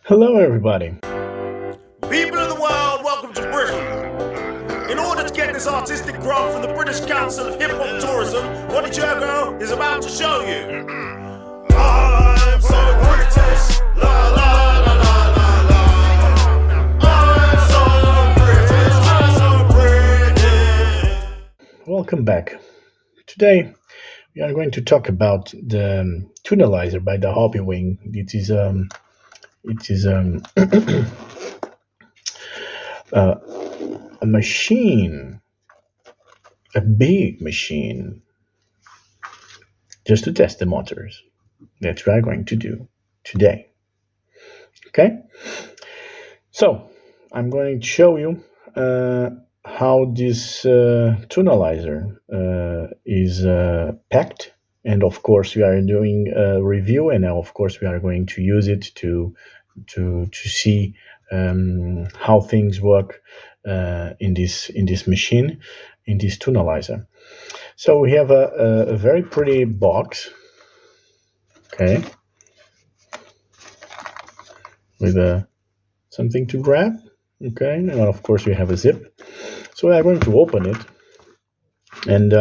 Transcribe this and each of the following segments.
Hello, everybody. People of the world, welcome to Britain. In order to get this artistic grant from the British Council of Hip Hop Tourism, what the Jogo is about to show you. I'm so British, la la la la la la. I'm so British, I'm so British. Welcome back. Today, we are going to talk about the tunalyzer by the Hobbywing. It is a machine, a big machine, just to test the motors. That's what we are going to do today. Okay? So, I'm going to show you how this tunalyzer is packed. And of course, we are doing a review, and now, of course, we are going to use it to see how things work in this machine, in this tunalyzer. So we have a very pretty box, okay, with something to grab, okay, and of course we have a zip. So we are going to open it, and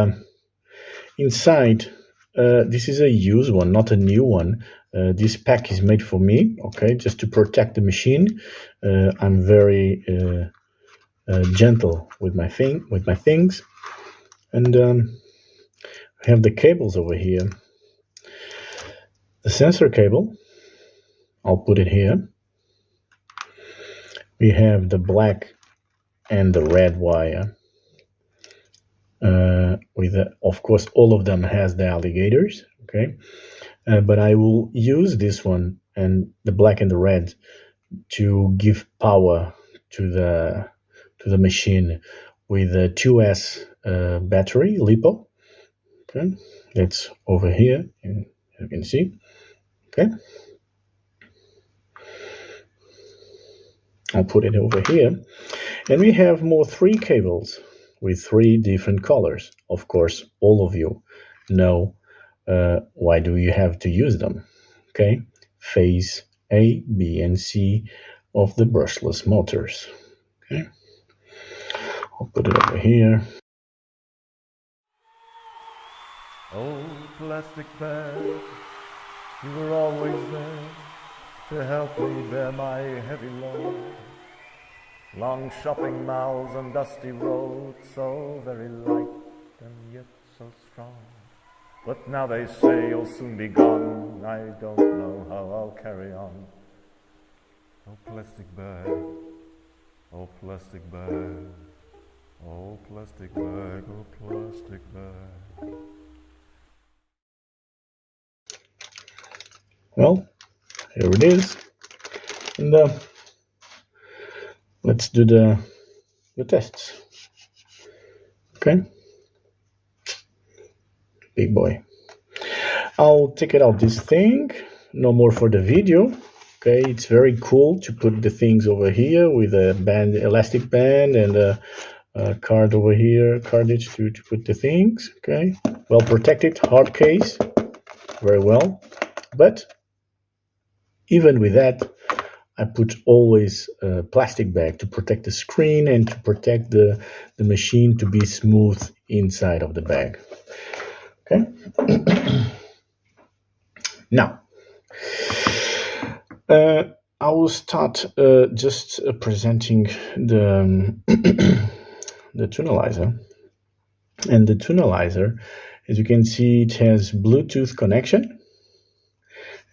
inside. This is a used one, not a new one. This pack is made for me, okay, just to protect the machine. I'm very gentle with my things, and I have the cables over here. The sensor cable, I'll put it here. We have the black and the red wire. Of course, all of them has the alligators, okay, but I will use this one and the black and the red to give power to the machine with a 2S battery LiPo. Okay, that's over here, you can see. Okay, I'll put it over here, and we have more 3 cables with 3 different colors. Of course, all of you know why do you have to use them. Okay, phase A, B, and C of the brushless motors. Okay, I'll put it over here. Old plastic bag, you were always there to help me bear my heavy load. Long shopping malls and dusty roads, so very light and yet so strong. But now they say you'll soon be gone, I don't know how I'll carry on. Oh plastic bag, oh plastic bag, oh plastic bag, oh plastic bag. Well, here it is, and let's do the tests. Okay, big boy. I'll take it out this thing, no more for the video. Okay, it's very cool to put the things over here with a band, elastic band, and a card over here, cartridge to put the things. Okay, well protected, hard case, very well. But even with that, I put always a plastic bag to protect the screen and to protect the machine to be smooth inside of the bag. Okay. Now, I will start just presenting the the tunalyzer. And the tunalyzer, as you can see, it has Bluetooth connection,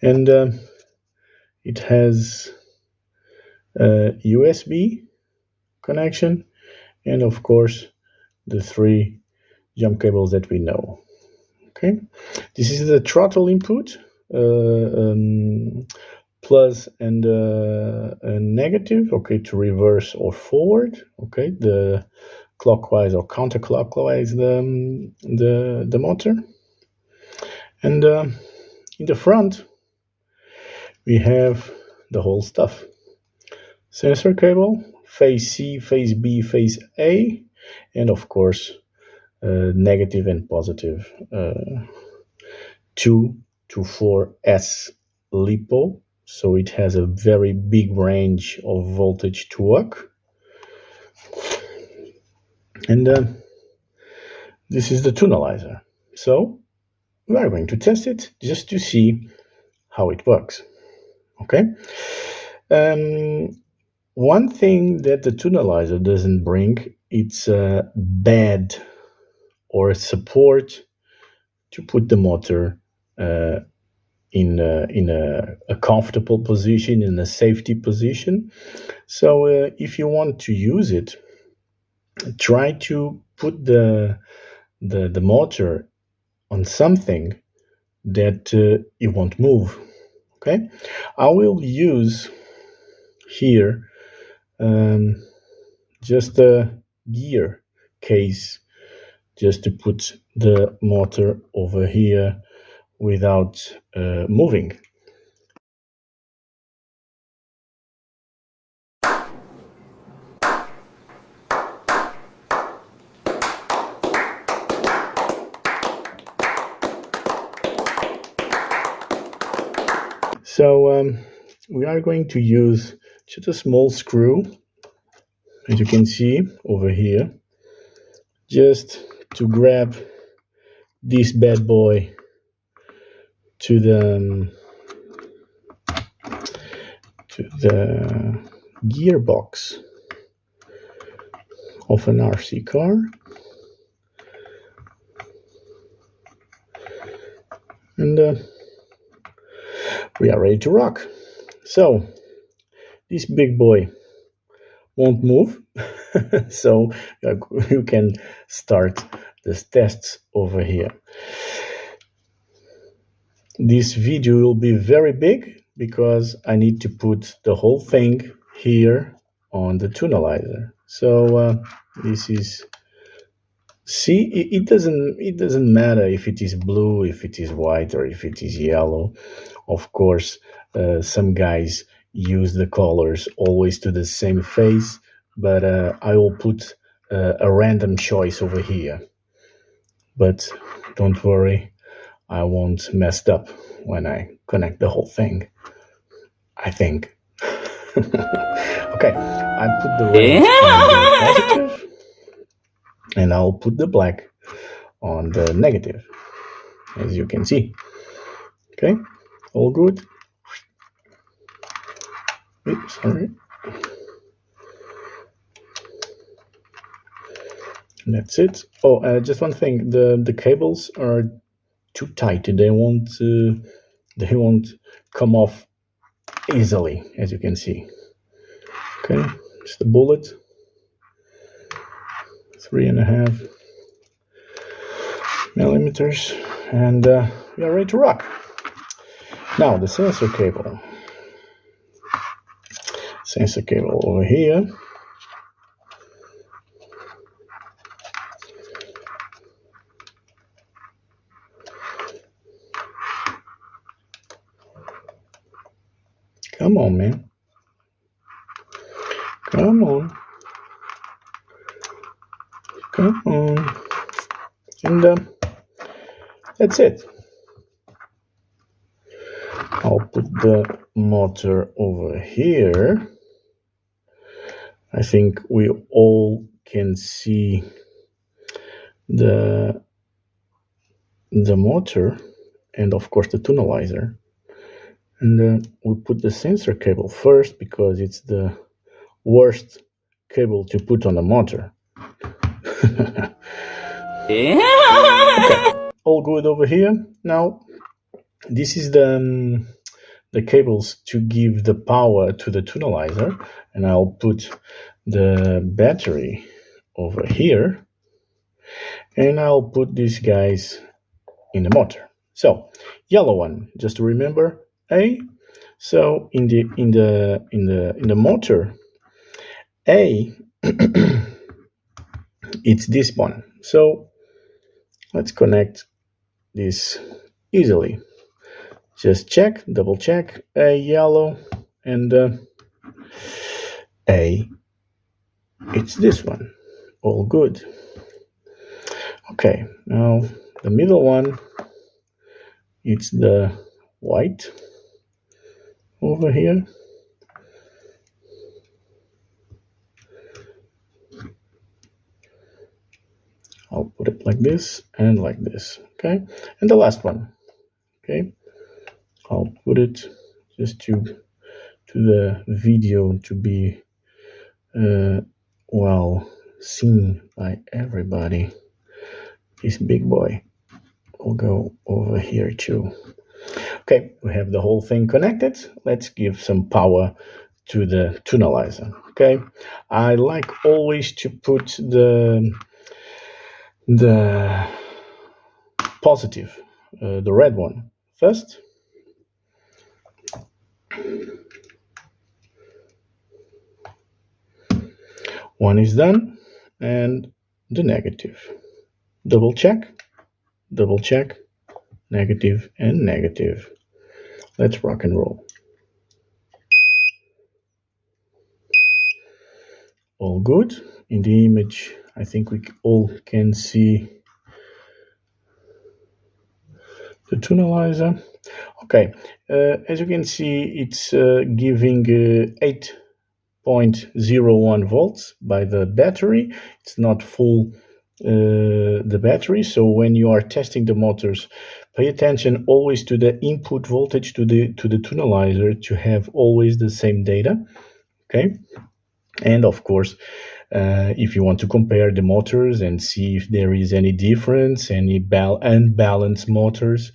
and it has USB connection, and of course the 3 jump cables that we know. Okay, this is the throttle input, plus and negative, okay, to reverse or forward, okay, the clockwise or counterclockwise the motor. And in the front we have the whole stuff. Sensor cable, phase C, phase B, phase A, and of course negative and positive 2 to 4S LiPo so it has a very big range of voltage to work. And this is the tunalyzer. So we are going to test it just to see how it works. Okay. One thing that the tunalyzer doesn't bring, it's a bed or a support to put the motor in a comfortable position, in a safety position. So if you want to use it, try to put the motor on something that it won't move. Okay, I will use here just a gear case, just to put the motor over here without moving. So we are going to use just a small screw, as you can see over here, just to grab this bad boy to the gearbox of an RC car. And we are ready to rock. So this big boy won't move, so you can start the tests over here. This video will be very big because I need to put the whole thing here on the tunalyzer. So this is, see, it doesn't matter if it is blue, if it is white, or if it is yellow. Of course, some guys use the colors always to the same phase, but I will put a random choice over here. But don't worry, I won't mess up when I connect the whole thing, I think. Okay, I put the red on the positive, and I'll put the black on the negative, as you can see. Okay, all good. Oops, sorry. That's it. Oh, just one thing: the cables are too tight. They won't come off easily, as you can see. Okay, just a bullet, 3.5 millimeters, and we are ready to rock. Now the sensor cable. Sensor cable over here. Come on, man. Come on. Come on. And that's it. I'll put the motor over here. I think we all can see the motor and of course the tunalyzer. And we put the sensor cable first because it's the worst cable to put on a motor. Okay, all good over here. Now this is the cables to give the power to the tunalyzer, and I'll put the battery over here, and I'll put these guys in the motor. So yellow one, just to remember, A. So in the motor A, it's this one. So let's connect this easily. Just check, double check, A yellow, and A, it's this one. All good. Okay, now the middle one, it's the white. over here. I'll put it like this and like this. Okay, and the last one. Okay, I'll put it just to the video to be well seen by everybody. This big boy will go over here too. Okay, we have the whole thing connected. Let's give some power to the tunalyzer. Okay, I like always to put the positive, the red one first. One is done, and the negative. Double check, negative and negative. Let's rock and roll. All good. In the image, I think we all can see the tunalyzer. Okay, as you can see, it's giving 8.01 volts by the battery. It's not full the battery, so when you are testing the motors, pay attention always to the input voltage to the tunalyzer to have always the same data. Okay, and of course, if you want to compare the motors and see if there is any difference, any unbalanced motors,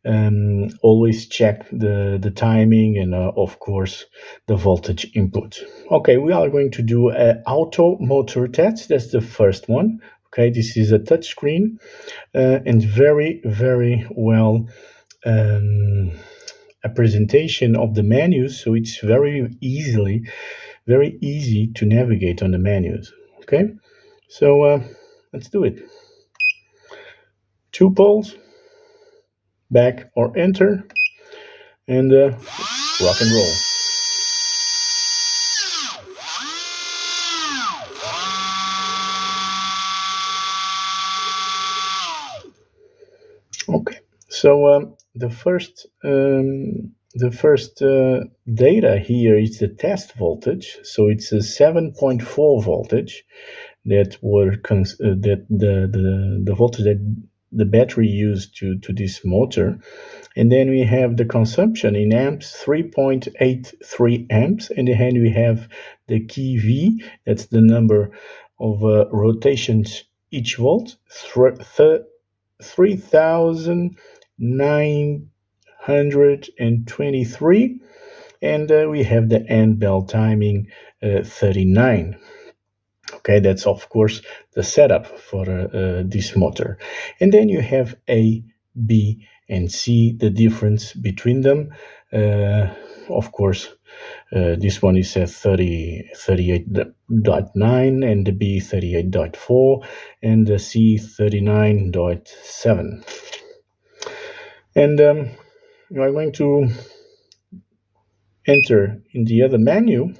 always check the timing and of course the voltage input. Okay, we are going to do an auto motor test. That's the first one. Okay, this is a touch screen and very well a presentation of the menus, so it's very easy to navigate on the menus. Okay, so let's do it. 2 poles, back or enter, and rock and roll. Okay, so the first data here is the test voltage. So it's a 7.4 voltage that the voltage that the battery used to this motor. And then we have the consumption in amps, 3.83 amps. And then we have the key V, that's the number of rotations each volt, 3,923. And we have the end bell timing 39. Okay, that's of course the setup for this motor. And then you have A, B, and C, the difference between them. Of course, this one is at 38.9 and the B 38.4 and the C 39.7. And you are going to enter in the other menu,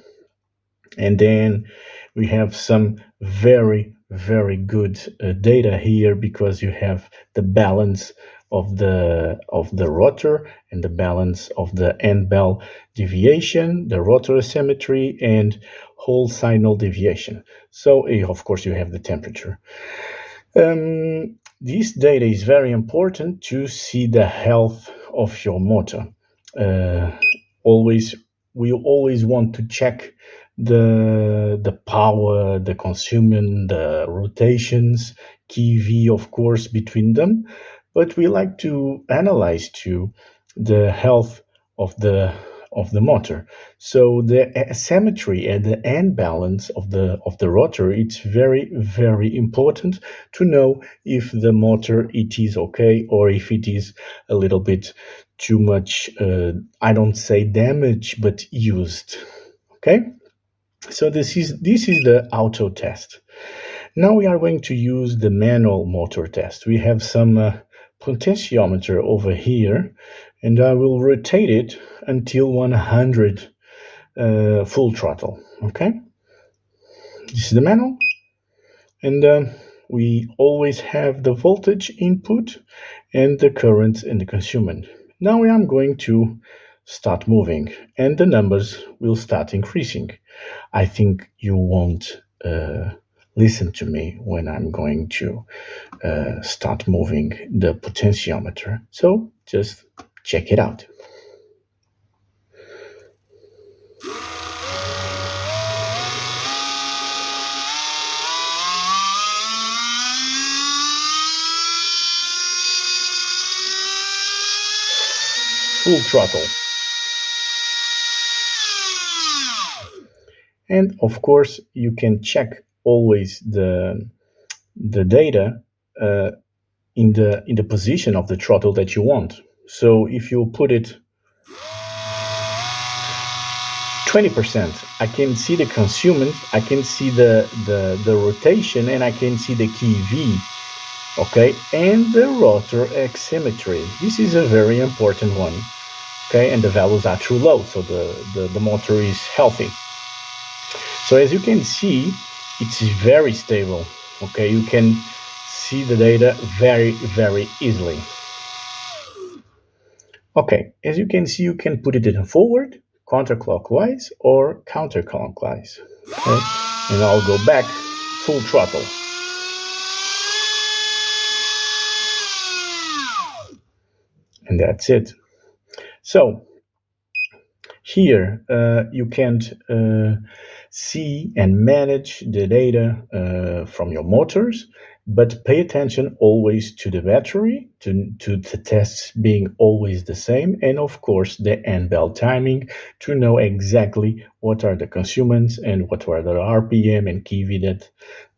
and then we have some very good data here, because you have the balance of the rotor and the balance of the end bell deviation, the rotor asymmetry, and whole signal deviation. So of course you have the temperature. This data is very important to see the health of your motor. We always want to check the power, the consuming, the rotations, key V, of course, between them. But we like to analyze too the health of the motor. So the asymmetry and the end balance of the rotor, it's very important to know if the motor it is okay, or if it is a little bit too much, I don't say damaged, but used. Okay, so this is the auto test. Now we are going to use the manual motor test. We have some potentiometer over here, and I will rotate it until 100 full throttle. Okay, this is the manual, and we always have the voltage input and the current and the consuming. Now I am going to start moving and the numbers will start increasing. I think you won't listen to me when I'm going to start moving the potentiometer. So just check it out. Full throttle. And of course, you can check always the data uh, in the position of the throttle that you want. So if you put it 20%, I can see the consuming, I can see the rotation, and I can see the key V. Okay, and the rotor asymmetry. This is a very important one. Okay, and the values are too low, so the motor is healthy. So as you can see, it's very stable. Okay, you can see the data very easily. Okay, as you can see, you can put it in forward, counterclockwise, or counterclockwise. Okay, and I'll go back full throttle. And that's it. So here you can see and manage the data from your motors, but pay attention always to the battery, to the tests being always the same, and of course the end bell timing to know exactly what are the consumants and what are the RPM and kV that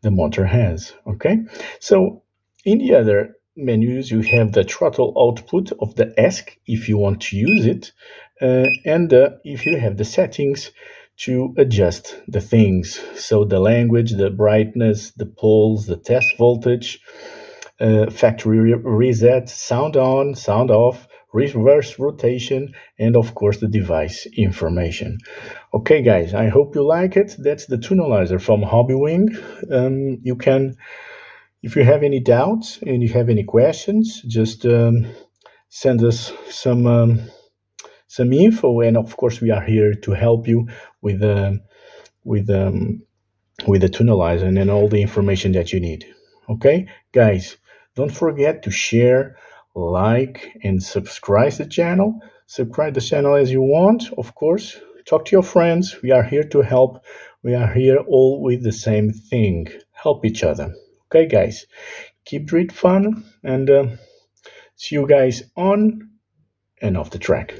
the motor has. Okay, so in the other menus you have the throttle output of the ESC if you want to use it, and if you have the settings to adjust the things. So the language, the brightness, the poles, the test voltage, factory reset, sound on, sound off, reverse rotation, and of course the device information. Okay guys, I hope you like it. That's the tunalyzer from Hobbywing. You can, if you have any doubts and you have any questions, just send us some info, and of course we are here to help you with with the tunalyzer and all the information that you need. Okay guys, don't forget to share, like, and subscribe the channel. Subscribe the channel as you want, of course. Talk to your friends. We are here to help. We are here all with the same thing, help each other. Okay guys, keep it fun, and see you guys on and off the track.